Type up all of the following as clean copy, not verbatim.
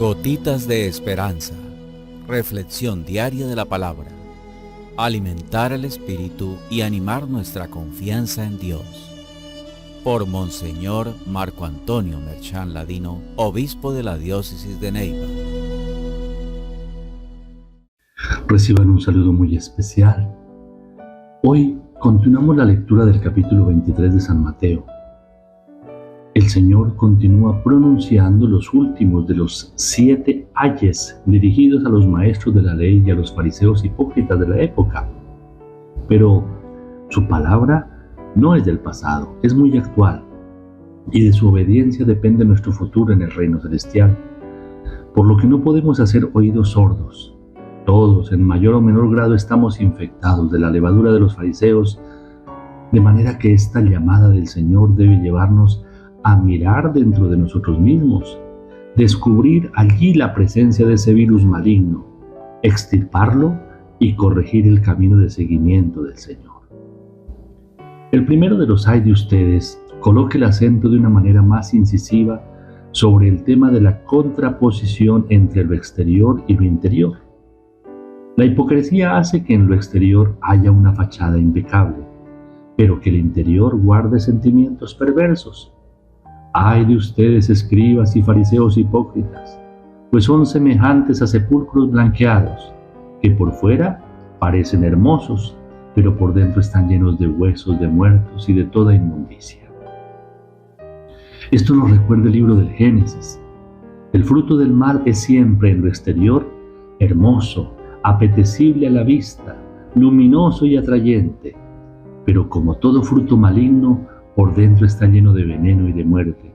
Gotitas de esperanza. Reflexión diaria de la palabra. Alimentar el espíritu y animar nuestra confianza en Dios. Por Monseñor Marco Antonio Merchán Ladino, obispo de la diócesis de Neiva. Reciban un saludo muy especial. Hoy continuamos la lectura del capítulo 23 de San Mateo. El Señor continúa pronunciando los últimos de los 7 ayes dirigidos a los maestros de la ley y a los fariseos hipócritas de la época. Pero su palabra no es del pasado, es muy actual, y de su obediencia depende nuestro futuro en el reino celestial, por lo que no podemos hacer oídos sordos. Todos, en mayor o menor grado, estamos infectados de la levadura de los fariseos, de manera que esta llamada del Señor debe llevarnos a mirar dentro de nosotros mismos, descubrir allí la presencia de ese virus maligno, extirparlo y corregir el camino de seguimiento del Señor. El primero de los ay de ustedes coloca el acento de una manera más incisiva sobre el tema de la contraposición entre lo exterior y lo interior. La hipocresía hace que en lo exterior haya una fachada impecable, pero que el interior guarde sentimientos perversos. ¡Ay de ustedes, escribas y fariseos hipócritas! Pues son semejantes a sepulcros blanqueados, que por fuera parecen hermosos, pero por dentro están llenos de huesos de muertos y de toda inmundicia. Esto nos recuerda el libro del Génesis. El fruto del mal es siempre en lo exterior hermoso, apetecible a la vista, luminoso y atrayente, pero como todo fruto maligno, por dentro está lleno de veneno y de muerte.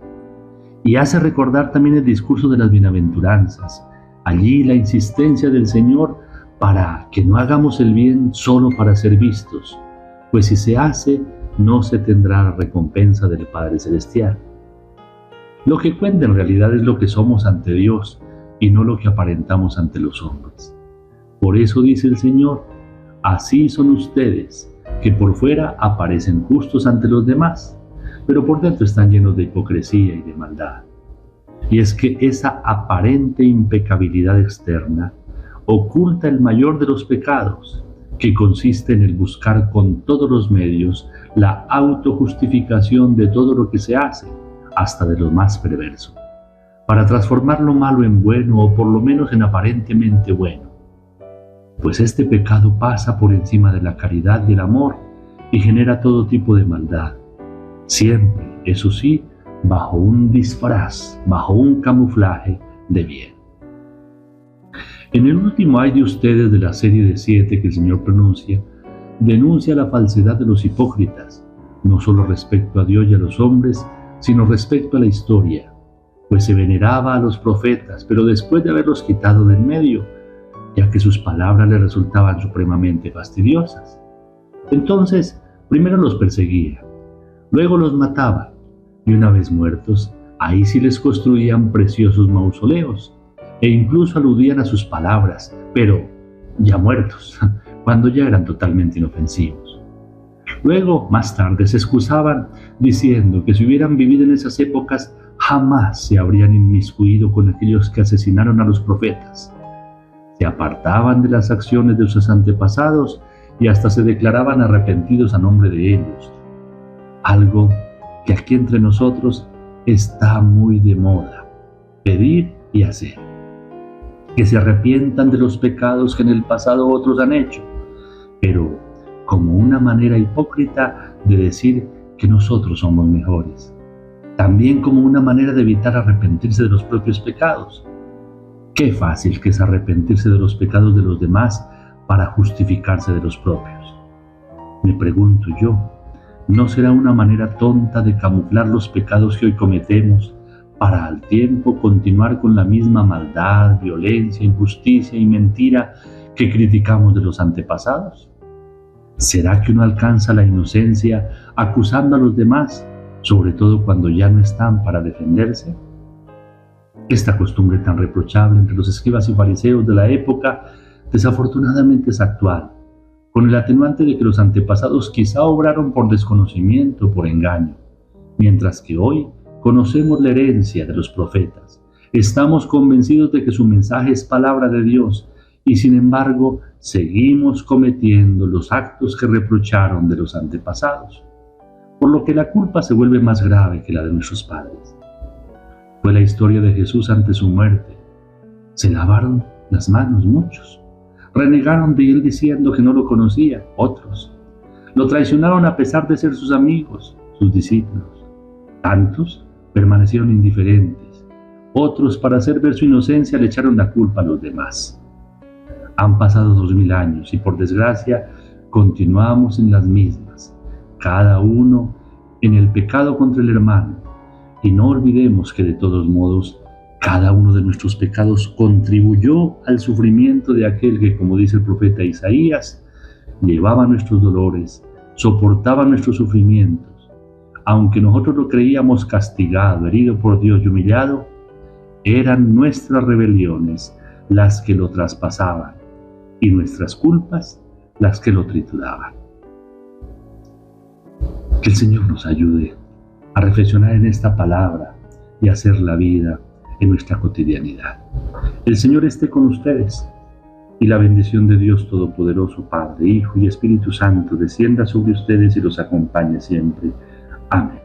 Y hace recordar también el discurso de las bienaventuranzas, allí la insistencia del Señor para que no hagamos el bien solo para ser vistos, pues si se hace, no se tendrá la recompensa del Padre Celestial. Lo que cuenta en realidad es lo que somos ante Dios y no lo que aparentamos ante los hombres. Por eso dice el Señor, así son ustedes, que por fuera aparecen justos ante los demás, pero por dentro están llenos de hipocresía y de maldad. Y es que esa aparente impecabilidad externa oculta el mayor de los pecados, que consiste en el buscar con todos los medios la autojustificación de todo lo que se hace, hasta de lo más perverso, para transformar lo malo en bueno o por lo menos en aparentemente bueno. Pues este pecado pasa por encima de la caridad y el amor y genera todo tipo de maldad, siempre, eso sí, bajo un disfraz, bajo un camuflaje de bien. En el último ay de ustedes de la serie de 7 que el Señor pronuncia, denuncia la falsedad de los hipócritas, no solo respecto a Dios y a los hombres, sino respecto a la historia, pues se veneraba a los profetas, pero después de haberlos quitado del medio, ya que sus palabras le resultaban supremamente fastidiosas. Entonces, primero los perseguía, luego los mataba, y una vez muertos, ahí sí les construían preciosos mausoleos, e incluso aludían a sus palabras, pero ya muertos, cuando ya eran totalmente inofensivos. Luego, más tarde, se excusaban diciendo que si hubieran vivido en esas épocas, jamás se habrían inmiscuido con aquellos que asesinaron a los profetas. Se apartaban de las acciones de sus antepasados y hasta se declaraban arrepentidos a nombre de ellos. Algo que aquí entre nosotros está muy de moda, pedir y hacer. Que se arrepientan de los pecados que en el pasado otros han hecho, pero como una manera hipócrita de decir que nosotros somos mejores. También como una manera de evitar arrepentirse de los propios pecados. Qué fácil que es arrepentirse de los pecados de los demás para justificarse de los propios. Me pregunto yo, ¿no será una manera tonta de camuflar los pecados que hoy cometemos para al tiempo continuar con la misma maldad, violencia, injusticia y mentira que criticamos de los antepasados? ¿Será que uno alcanza la inocencia acusando a los demás, sobre todo cuando ya no están para defenderse? Esta costumbre tan reprochable entre los escribas y fariseos de la época desafortunadamente es actual, con el atenuante de que los antepasados quizá obraron por desconocimiento o por engaño, mientras que hoy conocemos la herencia de los profetas, Estamos convencidos de que su mensaje es palabra de Dios y sin embargo seguimos cometiendo los actos que reprocharon de los antepasados, por lo que la culpa se vuelve más grave que la de nuestros padres. Fue la historia de Jesús ante su muerte. Se lavaron las manos muchos, renegaron de él diciendo que no lo conocían otros, lo traicionaron a pesar de ser sus amigos, sus discípulos. Tantos permanecieron indiferentes, otros para hacer ver su inocencia le echaron la culpa a los demás. Han pasado 2000 años y por desgracia continuamos en las mismas, cada uno en el pecado contra el hermano. Y no olvidemos que de todos modos, cada uno de nuestros pecados contribuyó al sufrimiento de aquel que, como dice el profeta Isaías, llevaba nuestros dolores, soportaba nuestros sufrimientos. Aunque nosotros lo creíamos castigado, herido por Dios y humillado, eran nuestras rebeliones las que lo traspasaban y nuestras culpas las que lo trituraban. Que el Señor nos ayude a reflexionar en esta palabra y hacer la vida en nuestra cotidianidad. El Señor esté con ustedes y la bendición de Dios Todopoderoso, Padre, Hijo y Espíritu Santo descienda sobre ustedes y los acompañe siempre. Amén.